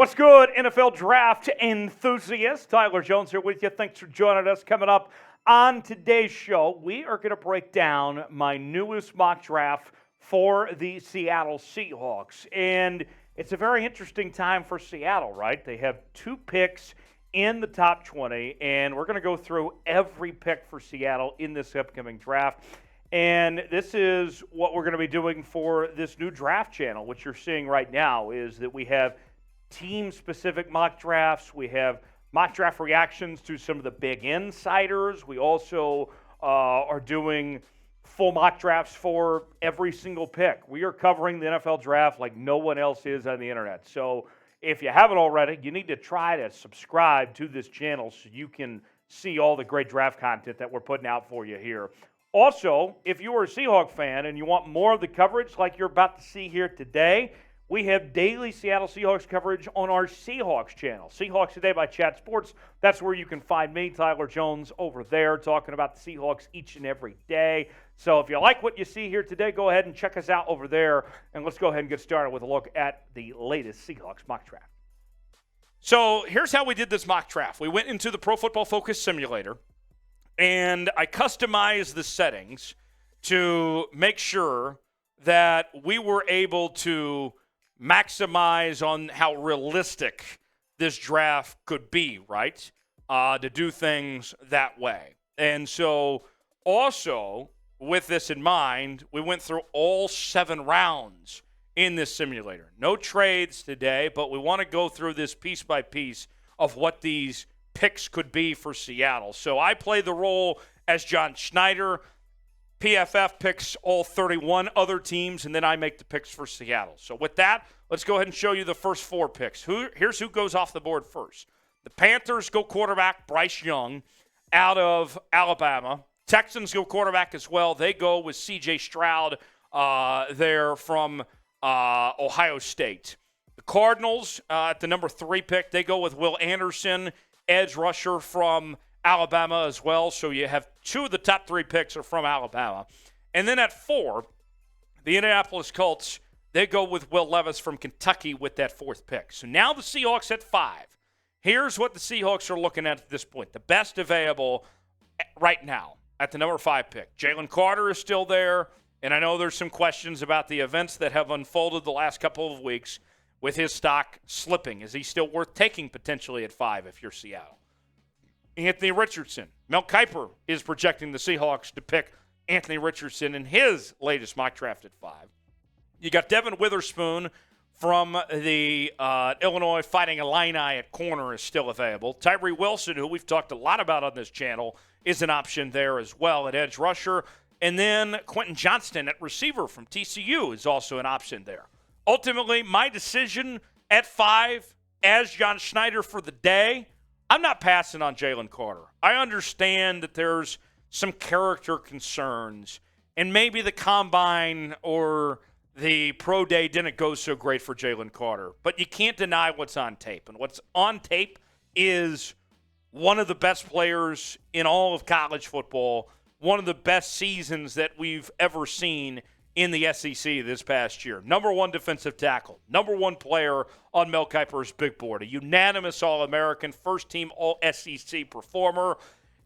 What's good, NFL draft enthusiasts? Tyler Jones here with you. Thanks for joining us. Coming up on today's show, we are going to break down my newest mock draft for the Seattle Seahawks. And it's a very interesting time for Seattle, right? They have 2 picks in the top 20, and we're going to go through every pick for Seattle in this upcoming draft. And this is what we're going to be doing for this new draft channel. What you're seeing right now is that we have team-specific mock drafts. We have mock draft reactions to some of the big insiders. We also are doing full mock drafts for every single pick. We are covering the NFL draft like no one else is on the internet. So if you haven't already, you need to try to subscribe to this channel so you can see all the great draft content that we're putting out for you here. Also, if you are a Seahawks fan and you want more of the coverage like you're about to see here today, we have daily Seattle Seahawks coverage on our Seahawks channel. Seahawks Today by Chat Sports. That's where you can find me, Tyler Jones, over there talking about the Seahawks each and every day. So if you like what you see here today, go ahead and check us out over there. And let's go ahead and get started with a look at the latest Seahawks mock draft. So here's how we did this mock draft. We went into the Pro Football Focus simulator, and I customized the settings to make sure that we were able to maximize on how realistic this draft could be, right? To do things that way. And so also with this in mind, we went through all 7 rounds in this simulator. No trades today, but we want to go through this piece by piece of what these picks could be for Seattle. So I play the role as John Schneider. PFF picks all 31 other teams, and then I make the picks for Seattle. So with that, let's go ahead and show you the first 4 picks. Here's who goes off the board first. The Panthers go quarterback Bryce Young out of Alabama. Texans go quarterback as well. They go with C.J. Stroud there from Ohio State. The Cardinals at the number 3 pick, they go with Will Anderson, edge rusher from Alabama as well. So you have 2 of the top 3 picks are from Alabama. And then at 4, the Indianapolis Colts, they go with Will Levis from Kentucky with that 4th pick. So now the Seahawks at 5. Here's what the Seahawks are looking at this point. The best available right now at the number 5 pick. Jalen Carter is still there, and I know there's some questions about the events that have unfolded the last couple of weeks with his stock slipping. Is he still worth taking potentially at 5 if you're Seattle? Anthony Richardson. Mel Kiper is projecting the Seahawks to pick Anthony Richardson in his latest mock draft at 5. You got Devin Witherspoon from the Illinois Fighting Illini at corner is still available. Tyree Wilson, who we've talked a lot about on this channel, is an option there as well at edge rusher. And then Quentin Johnston at receiver from TCU is also an option there. Ultimately, my decision at 5 as John Schneider for the day, I'm not passing on Jalen Carter. I understand that there's some character concerns, and maybe the combine or the pro day didn't go so great for Jalen Carter. But you can't deny what's on tape. And what's on tape is one of the best players in all of college football, one of the best seasons that we've ever seen in the SEC this past year. Number 1 defensive tackle, number 1 player on Mel Kiper's big board, a unanimous All-American, first-team All-SEC performer.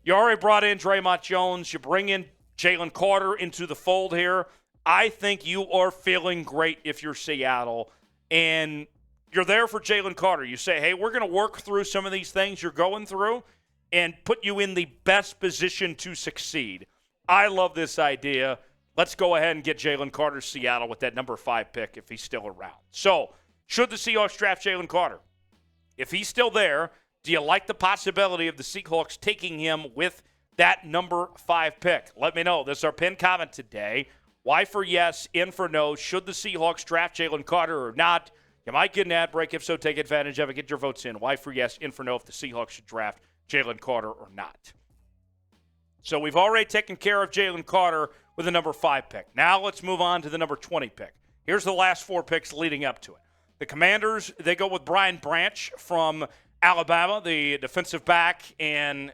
You already brought in Draymond Jones. You bring in Jalen Carter into the fold here. I think you are feeling great if you're Seattle, and you're there for Jalen Carter. You say, hey, we're going to work through some of these things you're going through and put you in the best position to succeed. I love this idea. Let's go ahead and get Jalen Carter to Seattle with that number 5 pick if he's still around. So, should the Seahawks draft Jalen Carter? If he's still there, do you like the possibility of the Seahawks taking him with that number 5 pick? Let me know. This is our pinned comment today. Y for yes, N for no. Should the Seahawks draft Jalen Carter or not? You might get an ad break. If so, take advantage of it. Get your votes in. Y for yes, N for no if the Seahawks should draft Jalen Carter or not. So we've already taken care of Jalen Carter with the number 5 pick. Now let's move on to the number 20 pick. Here's the last 4 picks leading up to it. The Commanders, they go with Brian Branch from Alabama, the defensive back and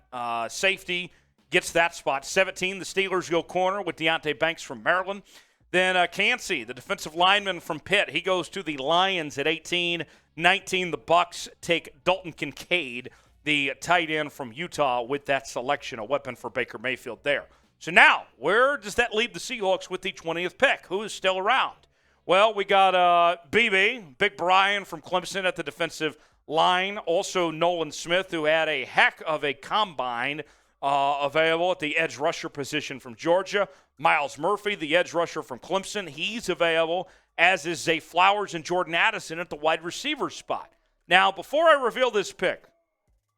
safety, gets that spot. 17, the Steelers go corner with Deonte Banks from Maryland. Then Cansey, the defensive lineman from Pitt, he goes to the Lions at 18. 19, the Bucs take Dalton Kincaid, the tight end from Utah, with that selection, a weapon for Baker Mayfield there. So now, where does that leave the Seahawks with the 20th pick? Who is still around? Well, we got Big Brian from Clemson at the defensive line. Also Nolan Smith, who had a heck of a combine available at the edge rusher position from Georgia. Miles Murphy, the edge rusher from Clemson, he's available, as is Zay Flowers and Jordan Addison at the wide receiver spot. Now, before I reveal this pick,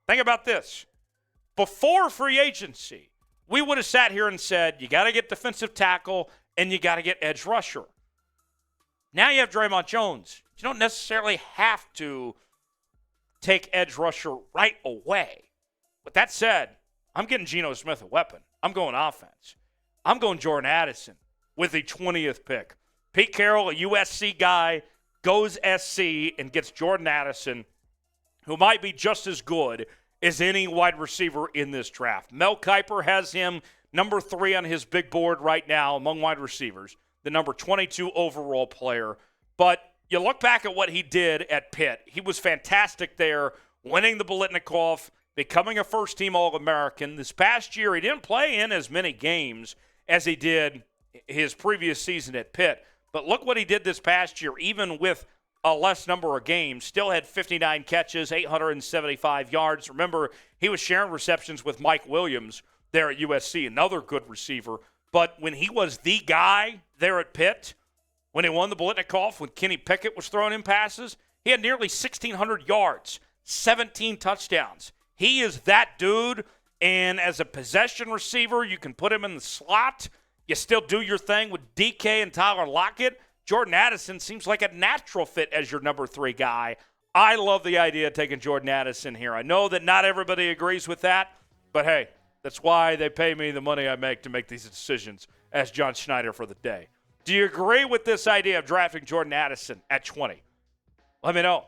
think about this. Before free agency, we would have sat here and said, you got to get defensive tackle and you got to get edge rusher. Now you have Draymond Jones. You don't necessarily have to take edge rusher right away. With that said, I'm getting Geno Smith a weapon. I'm going offense. I'm going Jordan Addison with the 20th pick. Pete Carroll, a USC guy, goes SC and gets Jordan Addison, who might be just as good as any wide receiver in this draft. Mel Kiper has him number 3 on his big board right now among wide receivers, the number 22 overall player. But you look back at what he did at Pitt. He was fantastic there, winning the Biletnikoff, becoming a first-team All-American. This past year, he didn't play in as many games as he did his previous season at Pitt. But look what he did this past year, even with a less number of games. Still had 59 catches, 875 yards. Remember, he was sharing receptions with Mike Williams there at USC, another good receiver. But when he was the guy there at Pitt, when he won the Biletnikoff, when Kenny Pickett was throwing him passes, he had nearly 1,600 yards, 17 touchdowns. He is that dude, and as a possession receiver, you can put him in the slot. You still do your thing with DK and Tyler Lockett. Jordan Addison seems like a natural fit as your number 3 guy. I love the idea of taking Jordan Addison here. I know that not everybody agrees with that, but hey, that's why they pay me the money I make to make these decisions as John Schneider for the day. Do you agree with this idea of drafting Jordan Addison at 20? Let me know.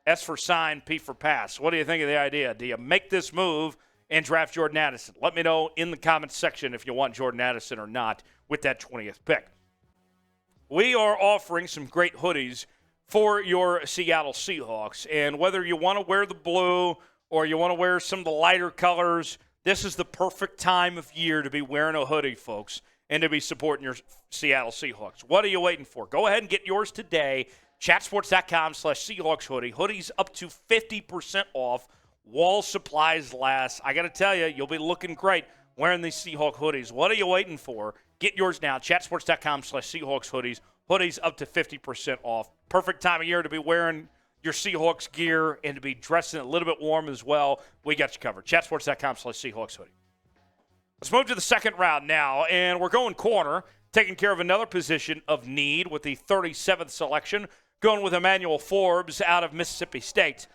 S for sign, P for pass. What do you think of the idea? Do you make this move and draft Jordan Addison? Let me know in the comments section if you want Jordan Addison or not with that 20th pick. We are offering some great hoodies for your Seattle Seahawks. And whether you want to wear the blue or you want to wear some of the lighter colors, this is the perfect time of year to be wearing a hoodie, folks, and to be supporting your Seattle Seahawks. What are you waiting for? Go ahead and get yours today. Chatsports.com/Seahawks hoodie. Hoodies up to 50% off. Wall supplies last. I got to tell you, you'll be looking great wearing these Seahawk hoodies. What are you waiting for? Get yours now. Chatsports.com/Seahawks hoodies. Hoodies up to 50% off. Perfect time of year to be wearing your Seahawks gear and to be dressing a little bit warm as well. We got you covered. Chatsports.com/Seahawks hoodie. Let's move to the second round now, and we're going corner, taking care of another position of need with the 37th selection, going with Emmanuel Forbes out of Mississippi State.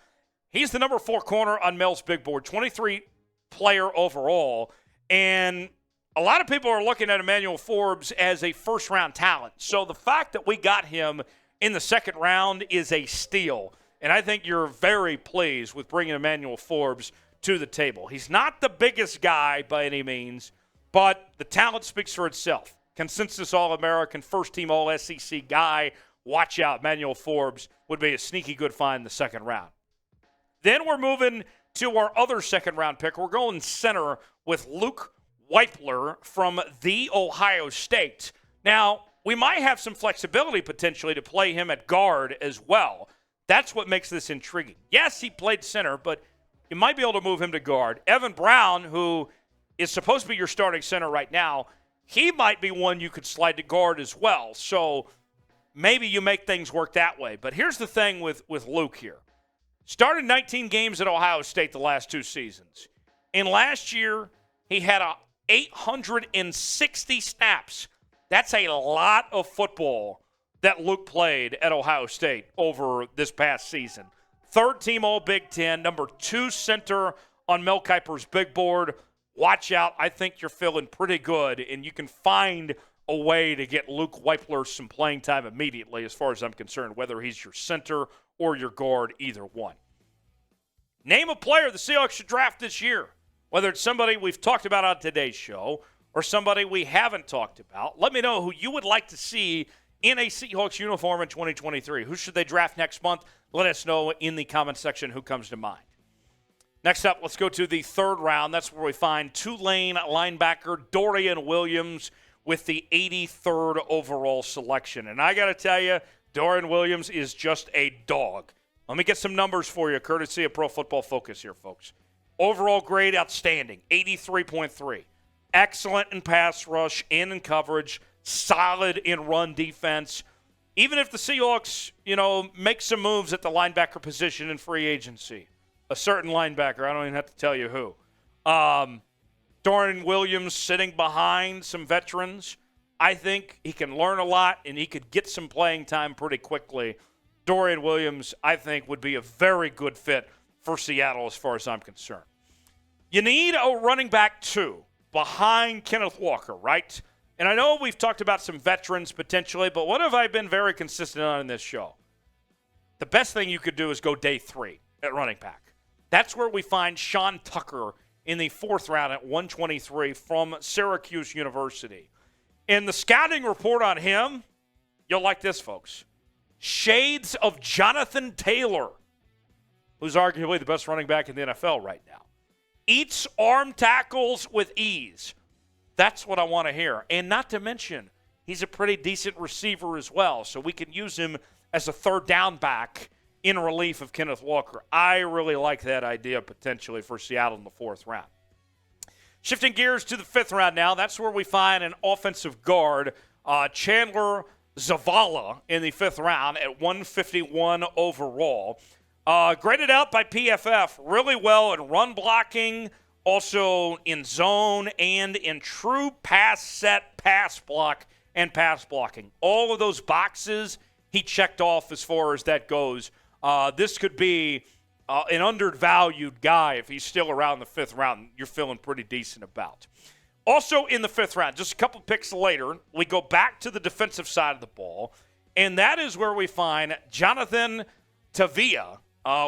He's the number 4 corner on Mel's big board, 23 player overall, and a lot of people are looking at Emmanuel Forbes as a first-round talent. So the fact that we got him in the second round is a steal, and I think you're very pleased with bringing Emmanuel Forbes to the table. He's not the biggest guy by any means, but the talent speaks for itself. Consensus All-American, first-team All-SEC guy. Watch out, Emmanuel Forbes would be a sneaky good find in the second round. Then we're moving to our other second-round pick. We're going center with Luke Weipler from The Ohio State. Now, we might have some flexibility potentially to play him at guard as well. That's what makes this intriguing. Yes, he played center, but you might be able to move him to guard. Evan Brown, who is supposed to be your starting center right now, he might be one you could slide to guard as well. So maybe you make things work that way. But here's the thing with Luke here. Started 19 games at Ohio State the last 2 seasons. And last year, he had 860 snaps. That's a lot of football that Luke played at Ohio State over this past season. Third-team All-Big Ten, number 2 center on Mel Kiper's big board. Watch out. I think you're feeling pretty good, and you can find a way to get Luke Weipler some playing time immediately as far as I'm concerned, whether he's your center or your guard, either one. Name a player the Seahawks should draft this year, whether it's somebody we've talked about on today's show or somebody we haven't talked about. Let me know who you would like to see in a Seahawks uniform in 2023. Who should they draft next month? Let us know in the comment section who comes to mind. Next up, let's go to the third round. That's where we find Tulane linebacker Dorian Williams with the 83rd overall selection. And I got to tell you, Dorian Williams is just a dog. Let me get some numbers for you, courtesy of Pro Football Focus here, folks. Overall grade, outstanding, 83.3. Excellent in pass rush and in coverage. Solid in run defense. Even if the Seahawks, make some moves at the linebacker position in free agency. A certain linebacker, I don't even have to tell you who. Dorian Williams sitting behind some veterans. I think he can learn a lot, and he could get some playing time pretty quickly. Dorian Williams, I think, would be a very good fit for Seattle as far as I'm concerned. You need a running back, too, behind Kenneth Walker, right? And I know we've talked about some veterans potentially, but what have I been very consistent on in this show? The best thing you could do is go day 3 at running back. That's where we find Sean Tucker in the 4th round at 123 from Syracuse University. And the scouting report on him, you'll like this, folks. Shades of Jonathan Taylor, who's arguably the best running back in the NFL right now. Eats arm tackles with ease. That's what I want to hear. And not to mention, he's a pretty decent receiver as well, so we can use him as a third down back in relief of Kenneth Walker. I really like that idea potentially for Seattle in the 4th round. Shifting gears to the 5th round now, that's where we find an offensive guard, Chandler Zavala, in the 5th round at 151 overall. Graded out by PFF really well in run blocking, also in zone and in true pass set, pass block, and pass blocking. All of those boxes he checked off as far as that goes. This could be an undervalued guy if he's still around the 5th round. You're feeling pretty decent about. Also in the 5th round, just a couple picks later, we go back to the defensive side of the ball, and that is where we find Jonathan Tavai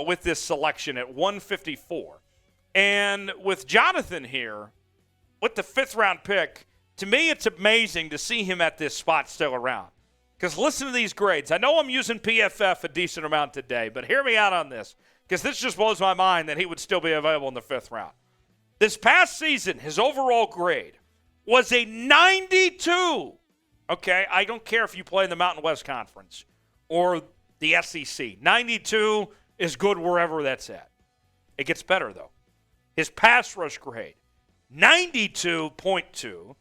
with this selection at 154. And with Jonathan here, with the 5th round pick, to me it's amazing to see him at this spot still around. Because listen to these grades. I know I'm using PFF a decent amount today, but hear me out on this, because this just blows my mind that he would still be available in the 5th round. This past season, his overall grade was a 92. Okay, I don't care if you play in the Mountain West Conference or the SEC. 92 is good wherever that's at. It gets better, though. His pass rush grade, 92.2.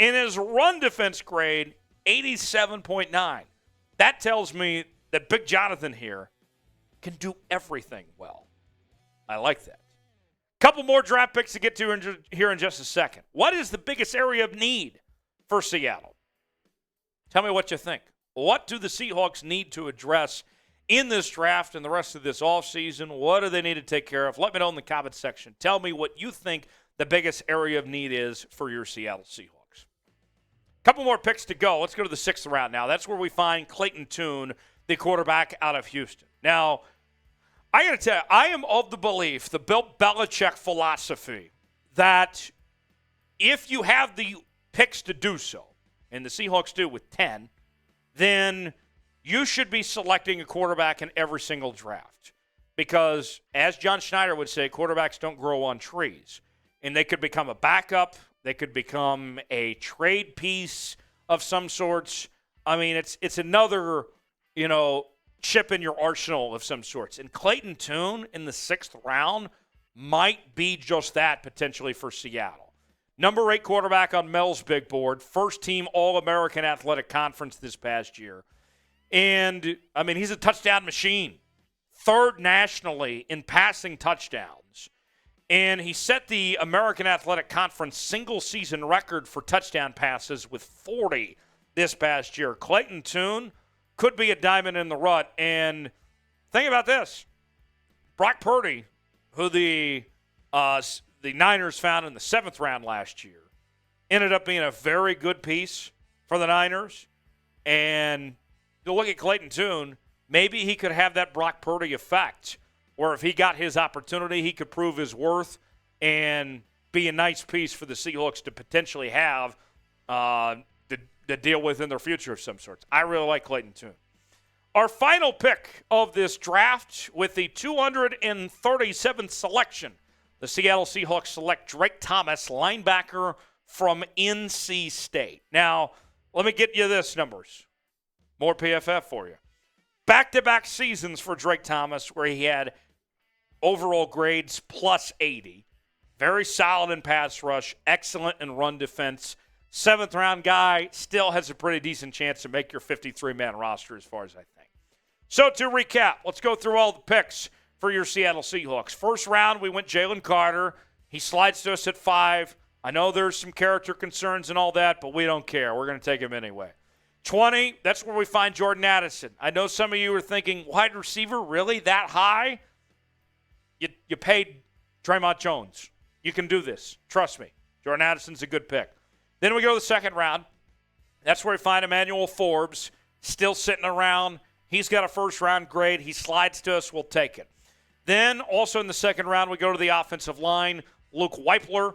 And his run defense grade, 87.9. That tells me that Big Jonathan here can do everything well. I like that. Couple more draft picks to get to here in just a second. What is the biggest area of need for Seattle? Tell me what you think. What do the Seahawks need to address in this draft and the rest of this offseason? What do they need to take care of? Let me know in the comments section. Tell me what you think the biggest area of need is for your Seattle Seahawks. Couple more picks to go. Let's go to the 6th round now. That's where we find Clayton Tune, the quarterback out of Houston. Now, I got to tell you, I am of the belief, the Bill Belichick philosophy, that if you have the picks to do so, and the Seahawks do with 10, then you should be selecting a quarterback in every single draft. Because, as John Schneider would say, quarterbacks don't grow on trees. And they could become a backup. They could become a trade piece of some sorts. I mean, it's another, chip in your arsenal of some sorts. And Clayton Tune in the 6th round might be just that potentially for Seattle. Number 8 quarterback on Mel's big board. First team All-American Athletic Conference this past year. And, I mean, he's a touchdown machine. 3rd nationally in passing touchdowns. And he set the American Athletic Conference single-season record for touchdown passes with 40 this past year. Clayton Tune could be a diamond in the rut. And think about this. Brock Purdy, who the Niners found in the 7th round last year, ended up being a very good piece for the Niners. And you look at Clayton Tune, maybe he could have that Brock Purdy effect, where if he got his opportunity, he could prove his worth and be a nice piece for the Seahawks to potentially have to deal with in their future of some sorts. I really like Clayton Tune. Our final pick of this draft with the 237th selection, the Seattle Seahawks select Drake Thomas, linebacker from NC State. Now, let me get you this numbers. More PFF for you. Back-to-back seasons for Drake Thomas where he had overall grades plus 80. Very solid in pass rush, excellent in run defense. 7th-round guy, still has a pretty decent chance to make your 53-man roster as far as I think. So to recap, let's go through all the picks for your Seattle Seahawks. First round, we went Jalen Carter. He slides to us at 5. I know there's some character concerns and all that, but we don't care. We're going to take him anyway. 20, that's where we find Jordan Addison. I know some of you are thinking, wide receiver, really, that high? You paid Draymond Jones. You can do this. Trust me. Jordan Addison's a good pick. Then we go to the second round. That's where we find Emmanuel Forbes, still sitting around. He's got a first-round grade. He slides to us. We'll take it. Then, also in the second round, we go to the offensive line. Luke Weipler,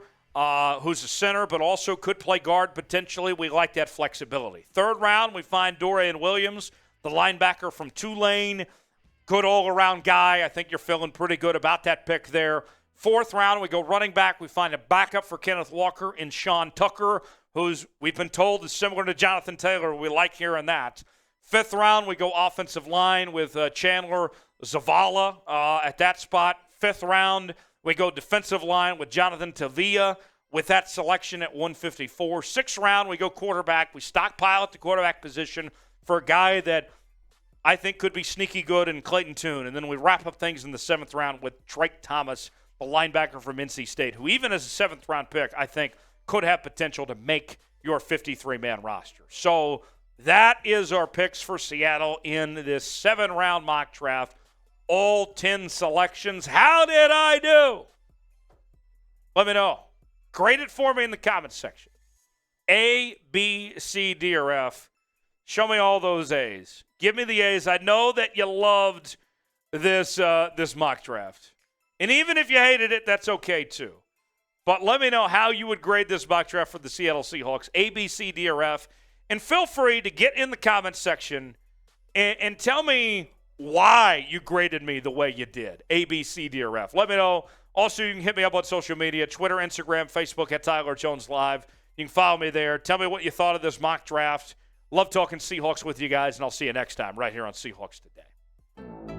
who's a center, but also could play guard potentially. We like that flexibility. Third round, we find Dorian Williams, the linebacker from Tulane. Good all-around guy. I think you're feeling pretty good about that pick there. Fourth round, we go running back. We find a backup for Kenneth Walker in Sean Tucker, who's we've been told is similar to Jonathan Taylor. We like hearing that. Fifth round, we go offensive line with Chandler Zavala at that spot. Fifth round, we go defensive line with Jonathan Tavai with that selection at 154. Sixth round, we go quarterback. We stockpile at the quarterback position for a guy that I think could be sneaky good in Clayton Tune. And then we wrap up things in the 7th round with Drake Thomas, the linebacker from NC State, who even as a 7th-round pick, I think could have potential to make your 53-man roster. So that is our picks for Seattle in this 7-round mock draft. All 10 selections. How did I do? Let me know. Grade it for me in the comments section. A, B, C, D, or F. Show me all those A's. Give me the A's. I know that you loved this mock draft. And even if you hated it, that's okay too. But let me know how you would grade this mock draft for the Seattle Seahawks, A, B, C, D, or F. And feel free to get in the comments section and tell me why you graded me the way you did, A, B, C, D, or F. Let me know. Also, you can hit me up on social media, Twitter, Instagram, Facebook, at Tyler Jones Live. You can follow me there. Tell me what you thought of this mock draft. Love talking Seahawks with you guys, and I'll see you next time right here on Seahawks Today.